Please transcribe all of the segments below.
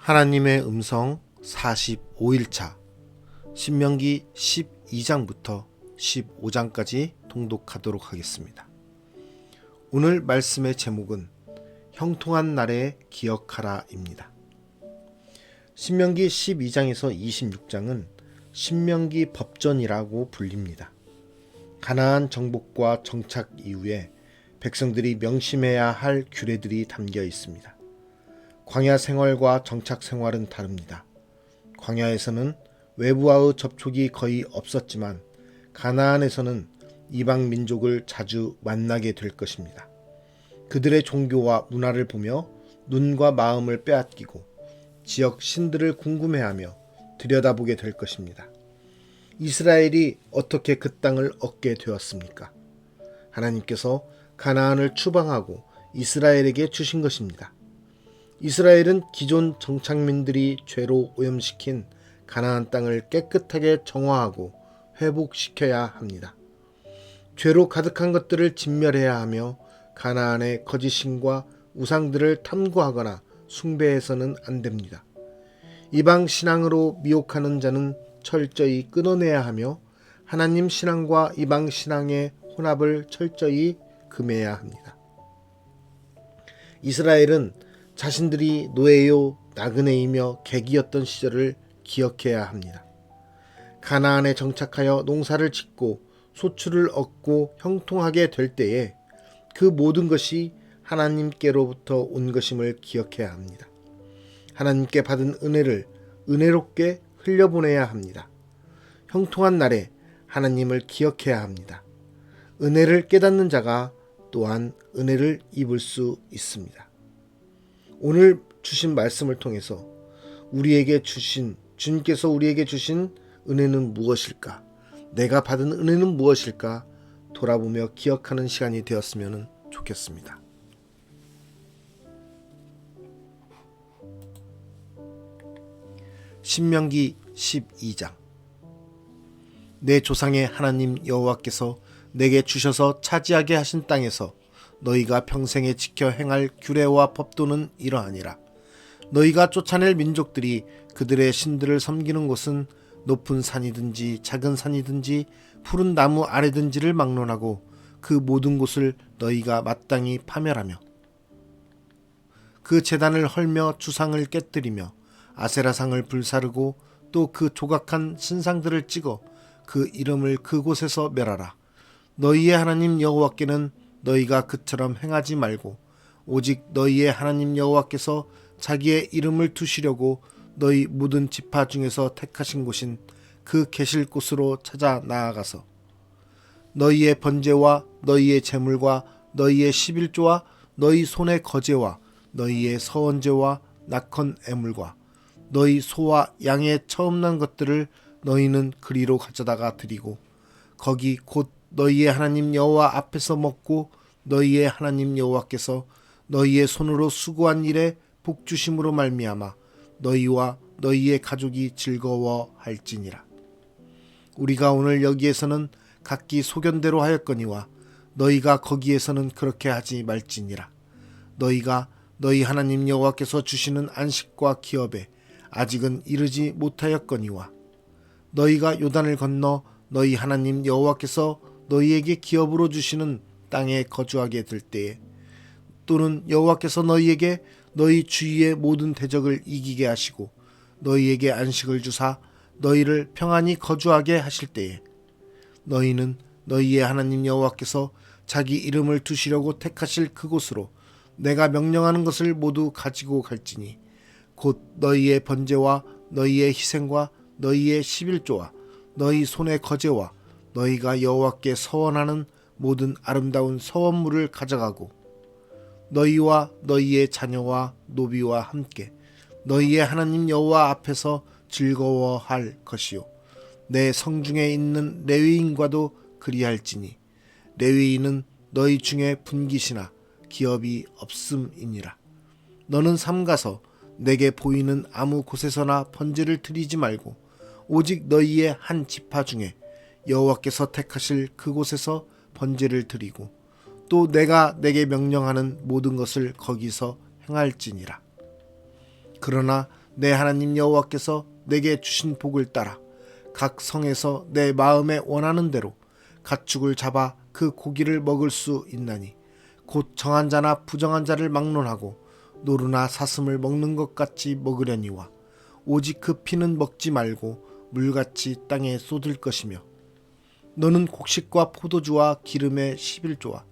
하나님의 음성 45일차 신명기 12장부터 15장까지 통독하도록 하겠습니다. 오늘 말씀의 제목은 형통한 날에 기억하라입니다. 신명기 12장에서 26장은 신명기 법전이라고 불립니다. 가나안 정복과 정착 이후에 백성들이 명심해야 할 규례들이 담겨 있습니다. 광야 생활과 정착 생활은 다릅니다. 광야에서는 외부와의 접촉이 거의 없었지만 가나안에서는 이방 민족을 자주 만나게 될 것입니다. 그들의 종교와 문화를 보며 눈과 마음을 빼앗기고 지역 신들을 궁금해하며 들여다보게 될 것입니다. 이스라엘이 어떻게 그 땅을 얻게 되었습니까? 하나님께서 가나안을 추방하고 이스라엘에게 주신 것입니다. 이스라엘은 기존 정착민들이 죄로 오염시킨 가나안 땅을 깨끗하게 정화하고 회복시켜야 합니다. 죄로 가득한 것들을 진멸해야 하며 가나안의 거짓신과 우상들을 탐구하거나 숭배해서는 안 됩니다. 이방 신앙으로 미혹하는 자는 철저히 끊어내야 하며 하나님 신앙과 이방 신앙의 혼합을 철저히 금해야 합니다. 이스라엘은 자신들이 노예요 나그네이며 객이었던 시절을 기억해야 합니다. 가나안에 정착하여 농사를 짓고 소출을 얻고 형통하게 될 때에 그 모든 것이 하나님께로부터 온 것임을 기억해야 합니다. 하나님께 받은 은혜를 은혜롭게 흘려보내야 합니다. 형통한 날에 하나님을 기억해야 합니다. 은혜를 깨닫는 자가 또한 은혜를 입을 수 있습니다. 오늘 주신 말씀을 통해서 주님께서 우리에게 주신 은혜는 무엇일까? 내가 받은 은혜는 무엇일까? 돌아보며 기억하는 시간이 되었으면 좋겠습니다. 신명기 12장 내 조상의 하나님 여호와께서 내게 주셔서 차지하게 하신 땅에서 너희가 평생에 지켜 행할 규례와 법도는 이러하니라. 너희가 쫓아낼 민족들이 그들의 신들을 섬기는 곳은 높은 산이든지 작은 산이든지 푸른 나무 아래든지를 막론하고 그 모든 곳을 너희가 마땅히 파멸하며 그 제단을 헐며 주상을 깨뜨리며 아세라상을 불사르고 또 그 조각한 신상들을 찍어 그 이름을 그곳에서 멸하라. 너희의 하나님 여호와께는 너희가 그처럼 행하지 말고 오직 너희의 하나님 여호와께서 자기의 이름을 두시려고 너희 모든 지파 중에서 택하신 곳인 그 계실 곳으로 찾아 나아가서 너희의 번제와 너희의 제물과 너희의 11조와 너희 손의 거제와 너희의 서원제와 낙헌 애물과 너희 소와 양의 처음 난 것들을 너희는 그리로 가져다가 드리고 거기 곧 너희의 하나님 여호와 앞에서 먹고 너희의 하나님 여호와께서 너희의 손으로 수고한 일에 복주심으로 말미암아 너희와 너희의 가족이 즐거워할지니라. 우리가 오늘 여기에서는 각기 소견대로 하였거니와 너희가 거기에서는 그렇게 하지 말지니라. 너희가 너희 하나님 여호와께서 주시는 안식과 기업에 아직은 이르지 못하였거니와 너희가 요단을 건너 너희 하나님 여호와께서 너희에게 기업으로 주시는 땅에 거주하게 될 때에 또는 여호와께서 너희에게 너희 주위의 모든 대적을 이기게 하시고 너희에게 안식을 주사 너희를 평안히 거주하게 하실 때에 너희는 너희의 하나님 여호와께서 자기 이름을 두시려고 택하실 그곳으로 내가 명령하는 것을 모두 가지고 갈지니 곧 너희의 번제와 너희의 희생과 너희의 11조와 너희 손의 거제와 너희가 여호와께 서원하는 모든 아름다운 서원물을 가져가고 너희와 너희의 자녀와 노비와 함께 너희의 하나님 여호와 앞에서 즐거워할 것이요 내 성중에 있는 레위인과도 그리할지니 레위인은 너희 중에 분깃이나 기업이 없음이니라. 너는 삼가서 내게 보이는 아무 곳에서나 번제를 드리지 말고 오직 너희의 한 지파 중에 여호와께서 택하실 그곳에서 번제를 드리고 또 내가 내게 명령하는 모든 것을 거기서 행할지니라. 그러나 내 하나님 여호와께서 내게 주신 복을 따라 각 성에서 내 마음에 원하는 대로 가축을 잡아 그 고기를 먹을 수 있나니 곧 정한 자나 부정한 자를 막론하고 노루나 사슴을 먹는 것 같이 먹으려니와 오직 그 피는 먹지 말고 물같이 땅에 쏟을 것이며 너는 곡식과 포도주와 기름의 11조와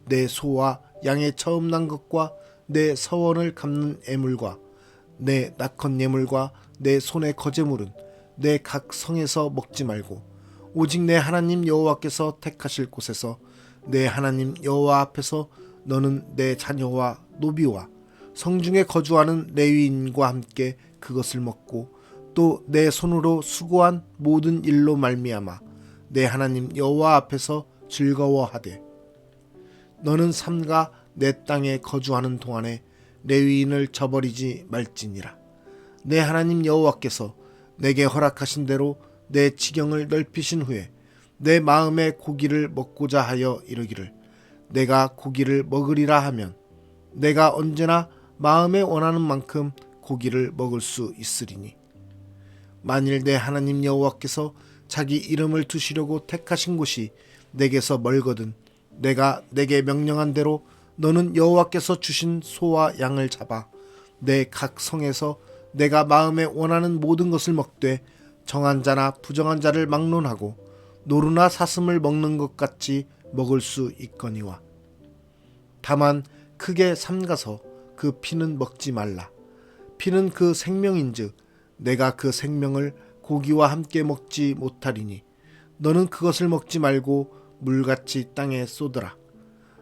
내 소와 양의 처음 난 것과 내 서원을 갚는 애물과 내 낙헌 예물과 내 손의 거제물은 내 각 성에서 먹지 말고 오직 내 하나님 여호와께서 택하실 곳에서 내 하나님 여호와 앞에서 너는 내 자녀와 노비와 성중에 거주하는 레위인과 함께 그것을 먹고 또 내 손으로 수고한 모든 일로 말미암아 내 하나님 여호와 앞에서 즐거워하되 너는 삼가 내 땅에 거주하는 동안에 레위인을 저버리지 말지니라. 내 하나님 여호와께서 내게 허락하신 대로 내 지경을 넓히신 후에 내 마음에 고기를 먹고자 하여 이르기를 내가 고기를 먹으리라 하면 내가 언제나 마음에 원하는 만큼 고기를 먹을 수 있으리니 만일 내 하나님 여호와께서 자기 이름을 두시려고 택하신 곳이 내게서 멀거든 내가 내게 명령한 대로 너는 여호와께서 주신 소와 양을 잡아 내 각 성에서 내가 마음에 원하는 모든 것을 먹되 정한 자나 부정한 자를 막론하고 노루나 사슴을 먹는 것 같이 먹을 수 있거니와 다만 크게 삼가서 그 피는 먹지 말라. 피는 그 생명인즉 내가 그 생명을 고기와 함께 먹지 못하리니 너는 그것을 먹지 말고 물같이 땅에 쏟으라.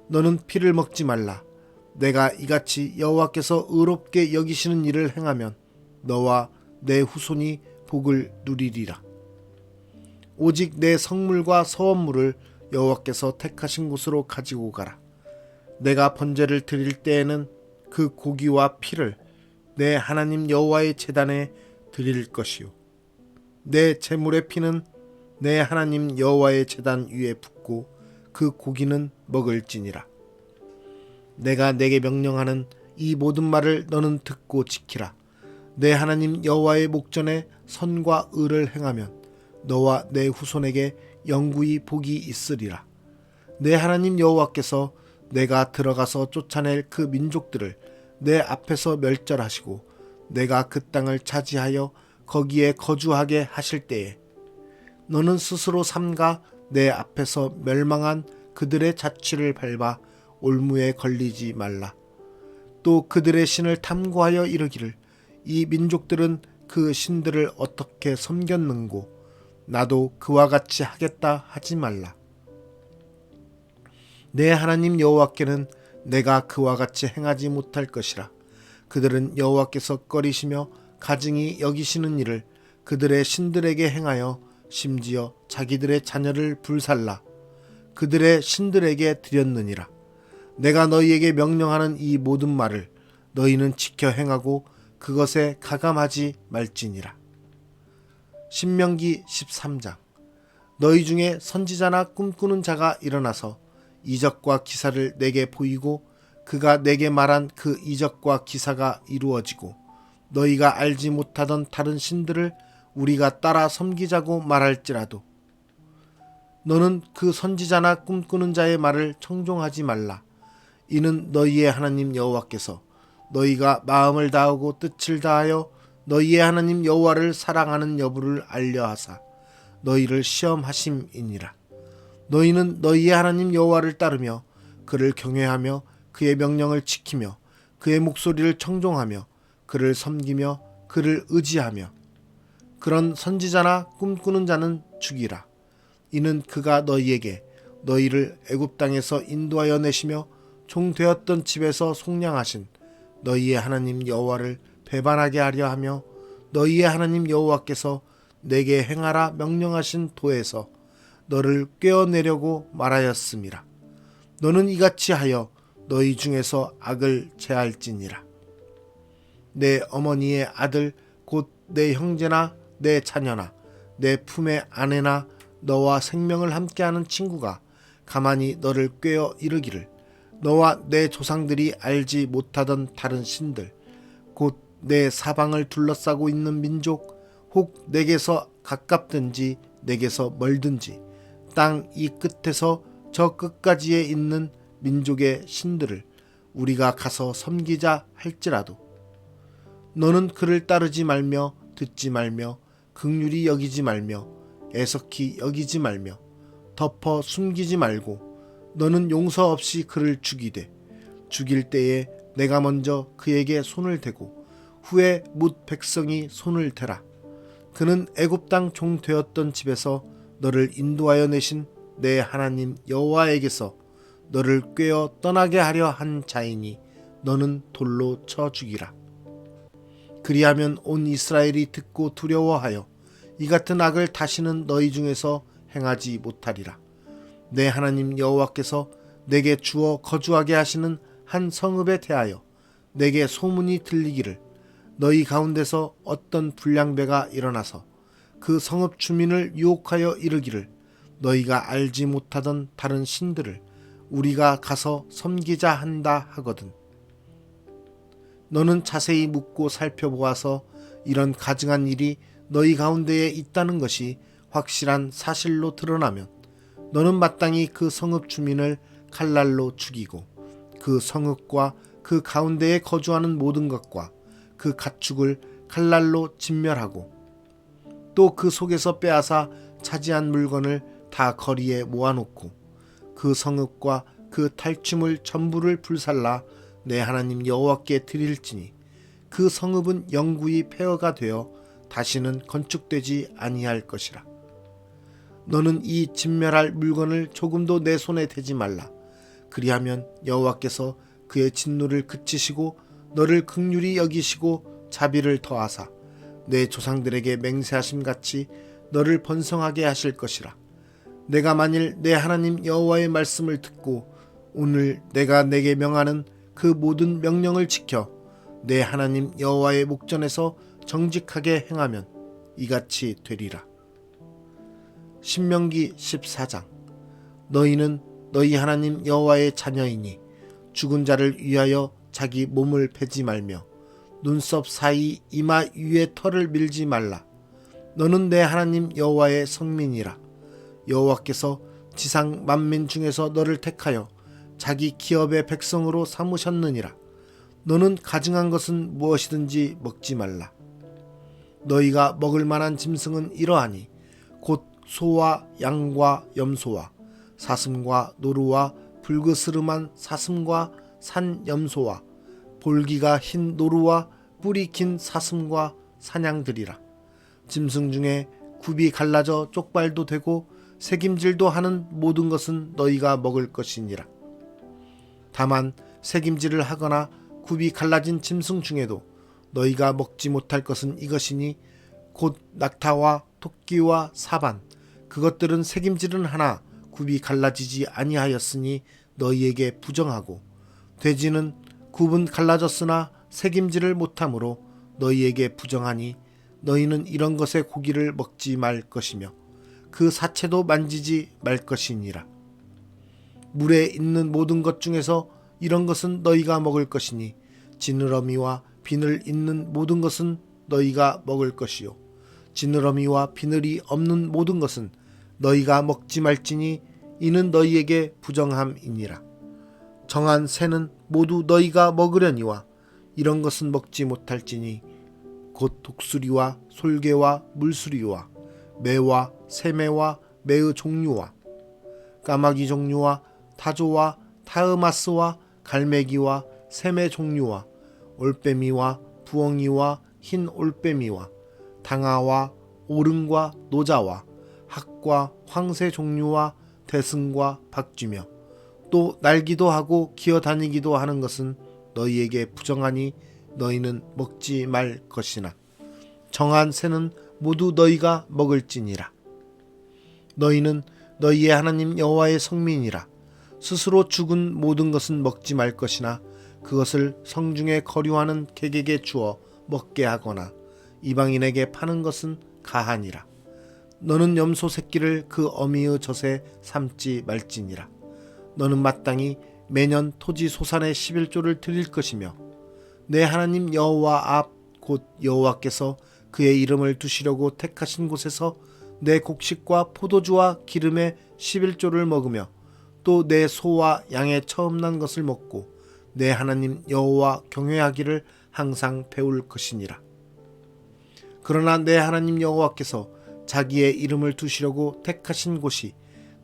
너는 피를 먹지 말라. 내가 이같이 여호와께서 의롭게 여기시는 일을 행하면 너와 내 후손이 복을 누리리라. 오직 내 성물과 서원물을 여호와께서 택하신 곳으로 가지고 가라. 내가 번제를 드릴 때에는 그 고기와 피를 내 하나님 여호와의 제단에 드릴 것이요 내 제물의 피는 내 하나님 여호와의 제단 위에 붓고 그 고기는 먹을지니라. 내가 내게 명령하는 이 모든 말을 너는 듣고 지키라. 내 하나님 여호와의 목전에 선과 의를 행하면 너와 내 후손에게 영구히 복이 있으리라. 내 하나님 여호와께서 내가 들어가서 쫓아낼 그 민족들을 내 앞에서 멸절하시고 내가 그 땅을 차지하여 거기에 거주하게 하실 때에 너는 스스로 삼가 내 앞에서 멸망한 그들의 자취를 밟아 올무에 걸리지 말라. 또 그들의 신을 탐구하여 이르기를 이 민족들은 그 신들을 어떻게 섬겼는고 나도 그와 같이 하겠다 하지 말라. 내 하나님 여호와께는 내가 그와 같이 행하지 못할 것이라. 그들은 여호와께서 꺼리시며 가증히 여기시는 일을 그들의 신들에게 행하여 심지어 자기들의 자녀를 불살라 그들의 신들에게 드렸느니라. 내가 너희에게 명령하는 이 모든 말을 너희는 지켜 행하고 그것에 가감하지 말지니라. 신명기 13장. 너희 중에 선지자나 꿈꾸는 자가 일어나서 이적과 기사를 내게 보이고 그가 내게 말한 그 이적과 기사가 이루어지고 너희가 알지 못하던 다른 신들을 우리가 따라 섬기자고 말할지라도 너는 그 선지자나 꿈꾸는 자의 말을 청종하지 말라. 이는 너희의 하나님 여호와께서 너희가 마음을 다하고 뜻을 다하여 너희의 하나님 여호와를 사랑하는 여부를 알려하사 너희를 시험하심이니라. 너희는 너희의 하나님 여호와를 따르며 그를 경외하며 그의 명령을 지키며 그의 목소리를 청종하며 그를 섬기며 그를 의지하며 그런 선지자나 꿈꾸는 자는 죽이라. 이는 그가 너희에게 너희를 애굽 땅에서 인도하여 내시며 종되었던 집에서 속량하신 너희의 하나님 여호와를 배반하게 하려 하며 너희의 하나님 여호와께서 내게 행하라 명령하신 도에서 너를 꿰어내려고 말하였음이라. 너는 이같이 하여 너희 중에서 악을 제할지니라. 내 어머니의 아들 곧 내 형제나 내 자녀나 내 품의 아내나 너와 생명을 함께하는 친구가 가만히 너를 꿰어 이르기를 너와 내 조상들이 알지 못하던 다른 신들 곧 내 사방을 둘러싸고 있는 민족, 혹 내게서 가깝든지 내게서 멀든지 땅 이 끝에서 저 끝까지에 있는 민족의 신들을 우리가 가서 섬기자 할지라도 너는 그를 따르지 말며 듣지 말며 긍휼히 여기지 말며 애석히 여기지 말며 덮어 숨기지 말고 너는 용서 없이 그를 죽이되 죽일 때에 내가 먼저 그에게 손을 대고 후에 뭇 백성이 손을 대라. 그는 애굽 땅 종 되었던 집에서 너를 인도하여 내신 내 하나님 여호와에게서 너를 꾀어 떠나게 하려 한 자이니 너는 돌로 쳐 죽이라. 그리하면 온 이스라엘이 듣고 두려워하여 이 같은 악을 다시는 너희 중에서 행하지 못하리라. 내 하나님 여호와께서 내게 주어 거주하게 하시는 한 성읍에 대하여 내게 소문이 들리기를 너희 가운데서 어떤 불량배가 일어나서 그 성읍 주민을 유혹하여 이르기를 너희가 알지 못하던 다른 신들을 우리가 가서 섬기자 한다 하거든. 너는 자세히 묻고 살펴보아서 이런 가증한 일이 너희 가운데에 있다는 것이 확실한 사실로 드러나면 너는 마땅히 그 성읍 주민을 칼날로 죽이고 그 성읍과 그 가운데에 거주하는 모든 것과 그 가축을 칼날로 진멸하고 또 그 속에서 빼앗아 차지한 물건을 다 거리에 모아놓고 그 성읍과 그 탈취물 전부를 불살라 내 하나님 여호와께 드릴지니 그 성읍은 영구히 폐허가 되어 다시는 건축되지 아니할 것이라. 너는 이 진멸할 물건을 조금도 내 손에 대지 말라. 그리하면 여호와께서 그의 진노를 그치시고 너를 긍휼히 여기시고 자비를 더하사 내 조상들에게 맹세하심 같이 너를 번성하게 하실 것이라. 내가 만일 내 하나님 여호와의 말씀을 듣고 오늘 내가 내게 명하는 그 모든 명령을 지켜 내 하나님 여호와의 목전에서 정직하게 행하면 이같이 되리라. 신명기 14장. 너희는 너희 하나님 여호와의 자녀이니 죽은 자를 위하여 자기 몸을 베지 말며 눈썹 사이 이마 위에 털을 밀지 말라. 너는 내 하나님 여호와의 성민이라. 여호와께서 지상 만민 중에서 너를 택하여 자기 기업의 백성으로 삼으셨느니라. 너는 가증한 것은 무엇이든지 먹지 말라. 너희가 먹을 만한 짐승은 이러하니 곧 소와 양과 염소와 사슴과 노루와 불그스름한 사슴과 산 염소와 볼기가 흰 노루와 뿔이 긴 사슴과 사냥들이라. 짐승 중에 굽이 갈라져 쪽발도 되고 새김질도 하는 모든 것은 너희가 먹을 것이니라. 다만 새김질을 하거나 굽이 갈라진 짐승 중에도 너희가 먹지 못할 것은 이것이니 곧 낙타와 토끼와 사반, 그것들은 새김질은 하나 굽이 갈라지지 아니하였으니 너희에게 부정하고 돼지는 굽은 갈라졌으나 새김질을 못하므로 너희에게 부정하니 너희는 이런 것의 고기를 먹지 말 것이며 그 사체도 만지지 말 것이니라. 물에 있는 모든 것 중에서 이런 것은 너희가 먹을 것이니 지느러미와 비늘 있는 모든 것은 너희가 먹을 것이요 지느러미와 비늘이 없는 모든 것은 너희가 먹지 말지니 이는 너희에게 부정함이니라. 정한 새는 모두 너희가 먹으려니와 이런 것은 먹지 못할지니 곧 독수리와 솔개와 물수리와 매와 새매와 매의 종류와 까마귀 종류와 타조와 타흐마스와 갈매기와 새매 종류와 올빼미와 부엉이와 흰 올빼미와 당아와 오름과 노자와 학과 황새 종류와 대승과 박쥐며 또 날기도 하고 기어다니기도 하는 것은 너희에게 부정하니 너희는 먹지 말 것이나 정한 새는 모두 너희가 먹을지니라. 너희는 너희의 하나님 여호와의 성민이라. 스스로 죽은 모든 것은 먹지 말 것이나 그것을 성중에 거류하는 객에게 주어 먹게 하거나 이방인에게 파는 것은 가하니라. 너는 염소 새끼를 그 어미의 젖에 삶지 말지니라. 너는 마땅히 매년 토지 소산의 11조를 드릴 것이며 내 하나님 여호와 앞 곧 여호와께서 그의 이름을 두시려고 택하신 곳에서 내 곡식과 포도주와 기름의 11조를 먹으며 또 내 소와 양의 처음 난 것을 먹고 내 하나님 여호와 경외하기를 항상 배울 것이니라. 그러나 내 하나님 여호와께서 자기의 이름을 두시려고 택하신 곳이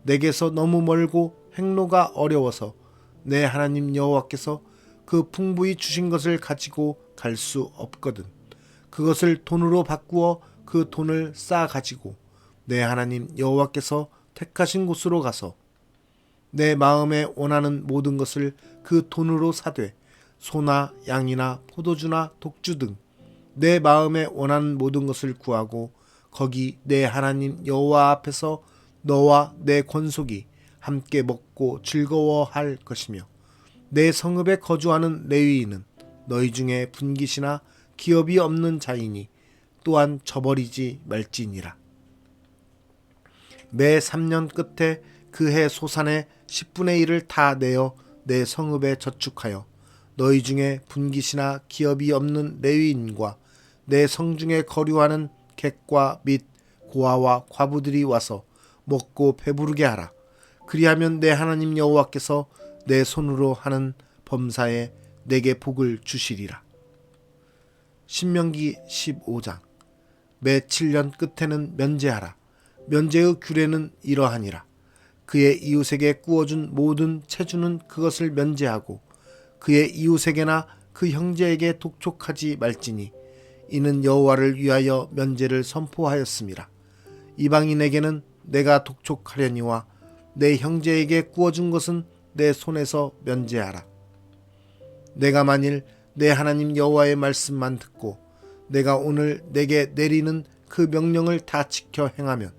내게서 너무 멀고 행로가 어려워서 내 하나님 여호와께서 그 풍부히 주신 것을 가지고 갈 수 없거든 그것을 돈으로 바꾸어 그 돈을 쌓아 가지고 내 하나님 여호와께서 택하신 곳으로 가서 내 마음에 원하는 모든 것을 그 돈으로 사되 소나 양이나 포도주나 독주 등 내 마음에 원하는 모든 것을 구하고 거기 내 하나님 여호와 앞에서 너와 내 권속이 함께 먹고 즐거워할 것이며 내 성읍에 거주하는 레위인은 너희 중에 분깃이나 기업이 없는 자이니 또한 저버리지 말지니라. 매 3년 끝에 그 해 소산의 10분의 1을 다 내어 내 성읍에 저축하여 너희 중에 분깃이나 기업이 없는 레위인과 내 성중에 거류하는 객과 및 고아와 과부들이 와서 먹고 배부르게 하라. 그리하면 내 하나님 여호와께서 내 손으로 하는 범사에 내게 복을 주시리라. 신명기 15장. 매 7년 끝에는 면제하라. 면제의 규례는 이러하니라. 그의 이웃에게 구워준 모든 채주는 그것을 면제하고 그의 이웃에게나 그 형제에게 독촉하지 말지니 이는 여호와를 위하여 면제를 선포하였음이라. 이방인에게는 내가 독촉하려니와 내 형제에게 구워준 것은 내 손에서 면제하라. 내가 만일 내 하나님 여호와의 말씀만 듣고 내가 오늘 내게 내리는 그 명령을 다 지켜 행하면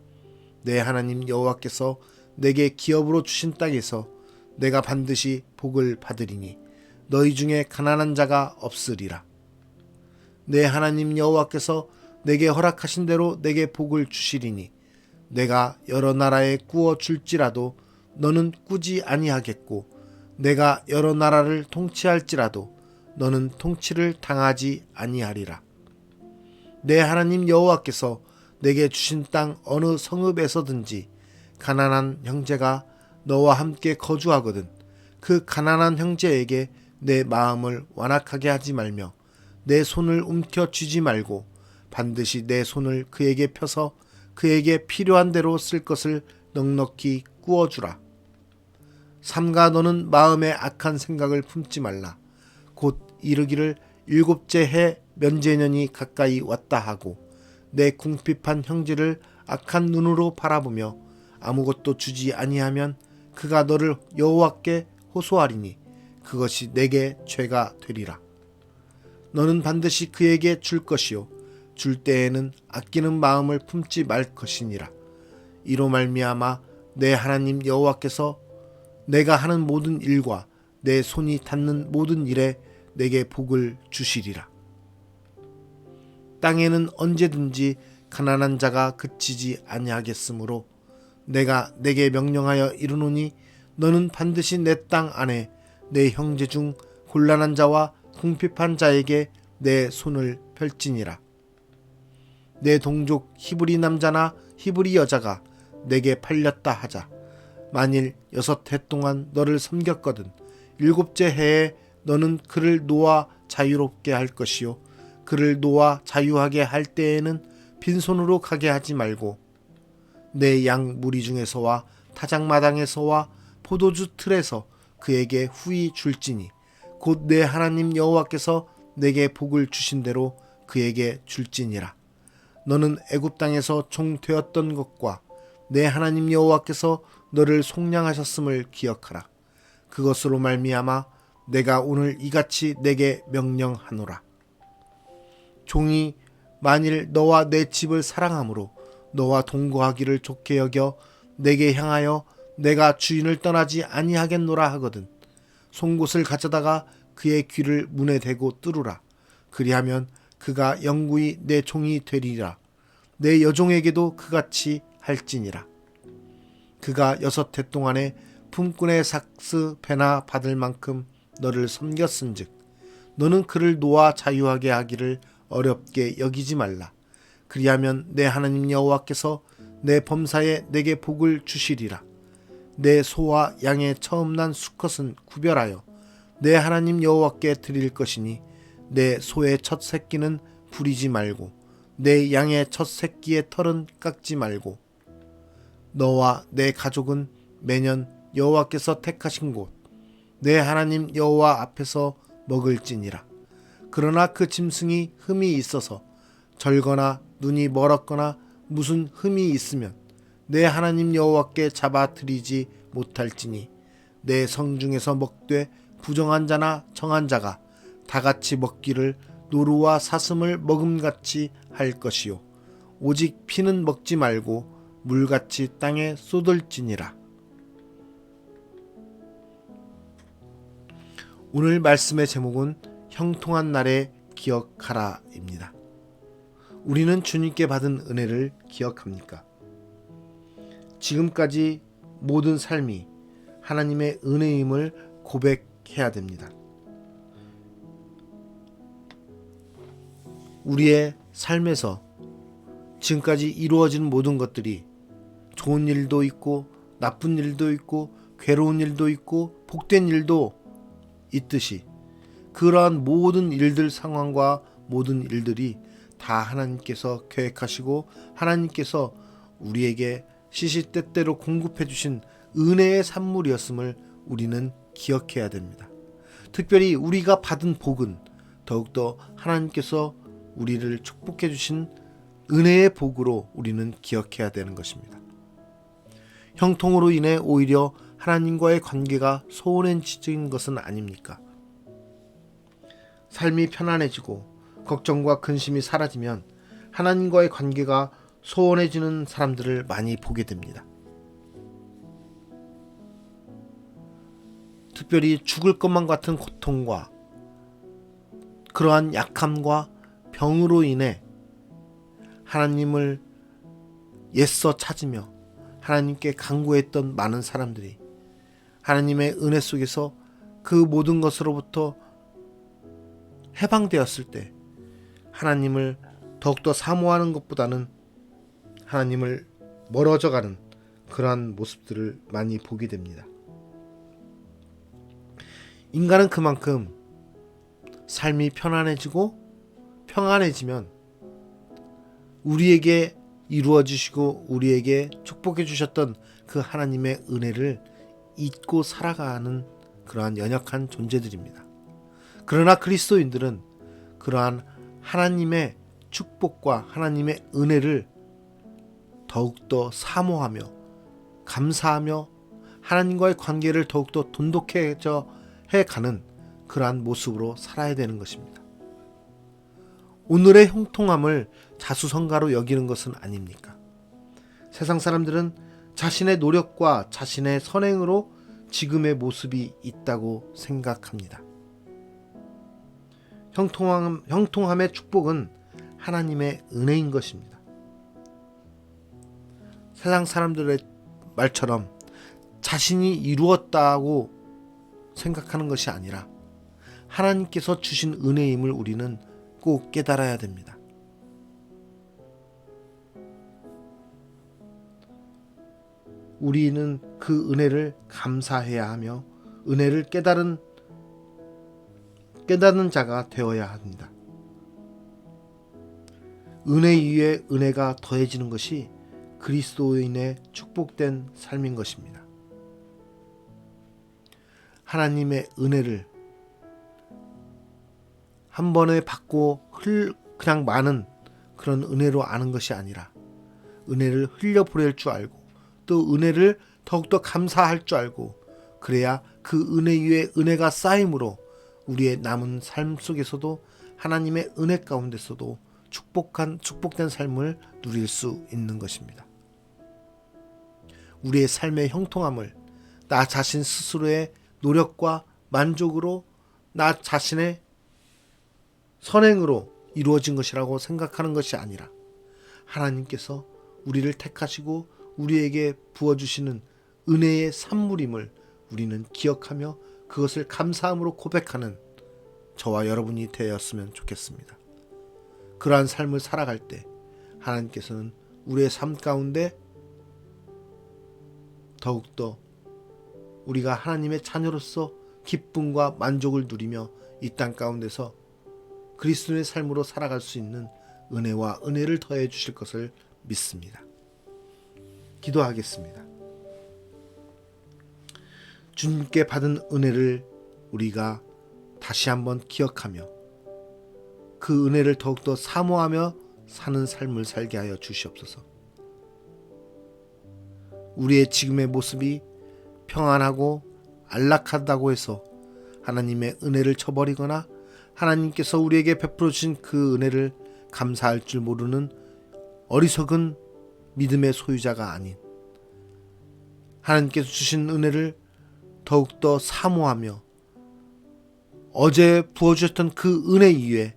내 하나님 여호와께서 내게 기업으로 주신 땅에서 내가 반드시 복을 받으리니 너희 중에 가난한 자가 없으리라. 내 하나님 여호와께서 내게 허락하신 대로 내게 복을 주시리니 내가 여러 나라에 구워 줄지라도 너는 꾸지 아니하겠고 내가 여러 나라를 통치할지라도 너는 통치를 당하지 아니하리라. 내 하나님 여호와께서 내게 주신 땅 어느 성읍에서든지 가난한 형제가 너와 함께 거주하거든 그 가난한 형제에게 내 마음을 완악하게 하지 말며 내 손을 움켜쥐지 말고 반드시 내 손을 그에게 펴서 그에게 필요한 대로 쓸 것을 넉넉히 구워주라. 삼가 너는 마음에 악한 생각을 품지 말라. 곧 이르기를 7째 해 면제년이 가까이 왔다 하고 내 궁핍한 형제를 악한 눈으로 바라보며 아무것도 주지 아니하면 그가 너를 여호와께 호소하리니 그것이 내게 죄가 되리라. 너는 반드시 그에게 줄 것이요 줄 때에는 아끼는 마음을 품지 말 것이니라. 이로 말미암아 내 하나님 여호와께서 내가 하는 모든 일과 내 손이 닿는 모든 일에 내게 복을 주시리라. 땅에는 언제든지 가난한 자가 그치지 아니하겠으므로 내가 내게 명령하여 이르노니 너는 반드시 내 땅 안에 내 형제 중 곤란한 자와 궁핍한 자에게 내 손을 펼지니라. 내 동족 히브리 남자나 히브리 여자가 내게 팔렸다 하자. 만일 6해 동안 너를 섬겼거든 7째 해에 너는 그를 놓아 자유롭게 할 것이요 그를 놓아 자유하게 할 때에는 빈손으로 가게 하지 말고 내 양 무리 중에서와 타작마당에서와 포도주 틀에서 그에게 후히 줄지니 곧 내 하나님 여호와께서 내게 복을 주신 대로 그에게 줄지니라. 너는 애굽 땅에서 종 되었던 것과 내 하나님 여호와께서 너를 속량하셨음을 기억하라. 그것으로 말미암아 내가 오늘 이같이 내게 명령하노라. 종이 만일 너와 내 집을 사랑함으로 너와 동거하기를 좋게 여겨 내게 향하여 내가 주인을 떠나지 아니하겠노라 하거든 송곳을 가져다가 그의 귀를 문에 대고 뚫으라. 그리하면 그가 영구히 내 종이 되리라. 내 여종에게도 그같이 할지니라. 그가 6해 동안에 품꾼의 삭스 배나 받을 만큼 너를 섬겼은즉 너는 그를 놓아 자유하게 하기를 어렵게 여기지 말라. 그리하면 내 하나님 여호와께서 내 범사에 내게 복을 주시리라. 내 소와 양의 처음 난 수컷은 구별하여 내 하나님 여호와께 드릴 것이니 내 소의 첫 새끼는 부리지 말고 내 양의 첫 새끼의 털은 깎지 말고 너와 내 가족은 매년 여호와께서 택하신 곳 내 하나님 여호와 앞에서 먹을지니라. 그러나 그 짐승이 흠이 있어서 절거나 눈이 멀었거나 무슨 흠이 있으면 내 하나님 여호와께 잡아 드리지 못할지니 내 성중에서 먹되 부정한 자나 정한 자가 다 같이 먹기를 노루와 사슴을 먹음같이 할 것이요 오직 피는 먹지 말고 물같이 땅에 쏟을지니라. 오늘 말씀의 제목은 형통한 날에 기억하라입니다. 우리는 주님께 받은 은혜를 기억합니까? 지금까지 모든 삶이 하나님의 은혜임을 고백해야 됩니다. 우리의 삶에서 지금까지 이루어진 모든 것들이 좋은 일도 있고 나쁜 일도 있고 괴로운 일도 있고 복된 일도 있듯이 그러한 모든 일들 상황과 모든 일들이 다 하나님께서 계획하시고 하나님께서 우리에게 시시때때로 공급해 주신 은혜의 산물이었음을 우리는 기억해야 됩니다. 특별히 우리가 받은 복은 더욱더 하나님께서 우리를 축복해 주신 은혜의 복으로 우리는 기억해야 되는 것입니다. 형통으로 인해 오히려 하나님과의 관계가 소원해진 것은 아닙니까? 삶이 편안해지고 걱정과 근심이 사라지면 하나님과의 관계가 소원해지는 사람들을 많이 보게 됩니다. 특별히 죽을 것만 같은 고통과 그러한 약함과 병으로 인해 하나님을 애써 찾으며 하나님께 간구했던 많은 사람들이 하나님의 은혜 속에서 그 모든 것으로부터 해방되었을 때 하나님을 더욱더 사모하는 것보다는 하나님을 멀어져가는 그러한 모습들을 많이 보게 됩니다. 인간은 그만큼 삶이 편안해지고 평안해지면 우리에게 이루어지시고 우리에게 축복해 주셨던 그 하나님의 은혜를 잊고 살아가는 그러한 연약한 존재들입니다. 그러나 그리스도인들은 그러한 하나님의 축복과 하나님의 은혜를 더욱더 사모하며 감사하며 하나님과의 관계를 더욱더 돈독해져 해가는 그러한 모습으로 살아야 되는 것입니다. 오늘의 형통함을 자수성가로 여기는 것은 아닙니까? 세상 사람들은 자신의 노력과 자신의 선행으로 지금의 모습이 있다고 생각합니다. 형통함의 축복은 하나님의 은혜인 것입니다. 세상 사람들의 말처럼 자신이 이루었다고 생각하는 것이 아니라 하나님께서 주신 은혜임을 우리는 꼭 깨달아야 됩니다. 우리는 그 은혜를 감사해야 하며 은혜를 깨닫는 자가 되어야 합니다. 은혜 위에 은혜가 더해지는 것이 그리스도인의 축복된 삶인 것입니다. 하나님의 은혜를 한 번에 받고 그냥 많은 그런 은혜로 아는 것이 아니라 은혜를 흘려보낼 줄 알고 또 은혜를 더욱더 감사할 줄 알고 그래야 그 은혜 위에 은혜가 쌓임으로 우리의 남은 삶 속에서도 하나님의 은혜 가운데서도 축복된 삶을 누릴 수 있는 것입니다. 우리의 삶의 형통함을 나 자신 스스로의 노력과 만족으로 나 자신의 선행으로 이루어진 것이라고 생각하는 것이 아니라 하나님께서 우리를 택하시고 우리에게 부어주시는 은혜의 산물임을 우리는 기억하며 그것을 감사함으로 고백하는 저와 여러분이 되었으면 좋겠습니다. 그러한 삶을 살아갈 때 하나님께서는 우리의 삶 가운데 더욱더 우리가 하나님의 자녀로서 기쁨과 만족을 누리며 이 땅 가운데서 그리스도의 삶으로 살아갈 수 있는 은혜와 은혜를 더해 주실 것을 믿습니다. 기도하겠습니다. 주님께 받은 은혜를 우리가 다시 한번 기억하며 그 은혜를 더욱더 사모하며 사는 삶을 살게 하여 주시옵소서. 우리의 지금의 모습이 평안하고 안락하다고 해서 하나님의 은혜를 저버리거나 하나님께서 우리에게 베풀어 주신 그 은혜를 감사할 줄 모르는 어리석은 믿음의 소유자가 아닌 하나님께서 주신 은혜를 더욱더 사모하며 어제 부어주셨던 그 은혜 이외에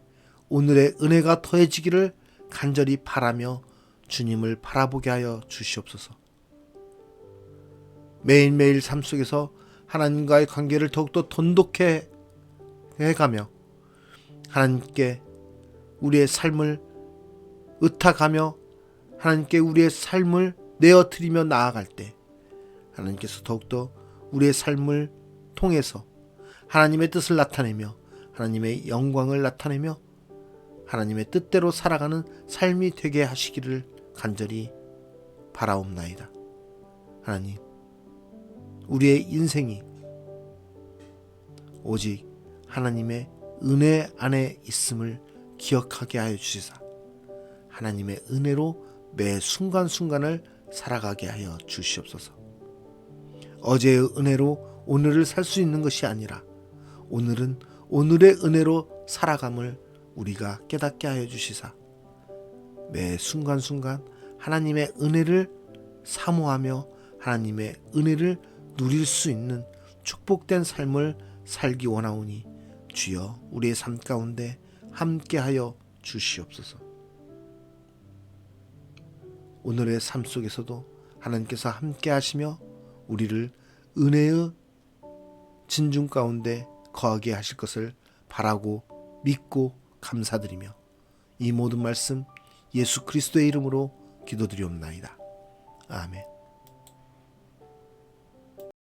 오늘의 은혜가 더해지기를 간절히 바라며 주님을 바라보게 하여 주시옵소서. 매일매일 삶 속에서 하나님과의 관계를 더욱더 돈독해 해가며 하나님께 우리의 삶을 의탁하며 하나님께 우리의 삶을 내어드리며 나아갈 때 하나님께서 더욱더 우리의 삶을 통해서 하나님의 뜻을 나타내며 하나님의 영광을 나타내며 하나님의 뜻대로 살아가는 삶이 되게 하시기를 간절히 바라옵나이다. 하나님, 우리의 인생이 오직 하나님의 은혜 안에 있음을 기억하게 하여 주시사 하나님의 은혜로 매 순간순간을 살아가게 하여 주시옵소서. 어제의 은혜로 오늘을 살 수 있는 것이 아니라 오늘은 오늘의 은혜로 살아감을 우리가 깨닫게 하여 주시사 매 순간순간 하나님의 은혜를 사모하며 하나님의 은혜를 누릴 수 있는 축복된 삶을 살기 원하오니 주여 우리의 삶 가운데 함께하여 주시옵소서. 오늘의 삶 속에서도 하나님께서 함께하시며 우리를 은혜의 진중 가운데 거하게 하실 것을 바라고 믿고 감사드리며 이 모든 말씀 예수 그리스도의 이름으로 기도드리옵나이다. 아멘.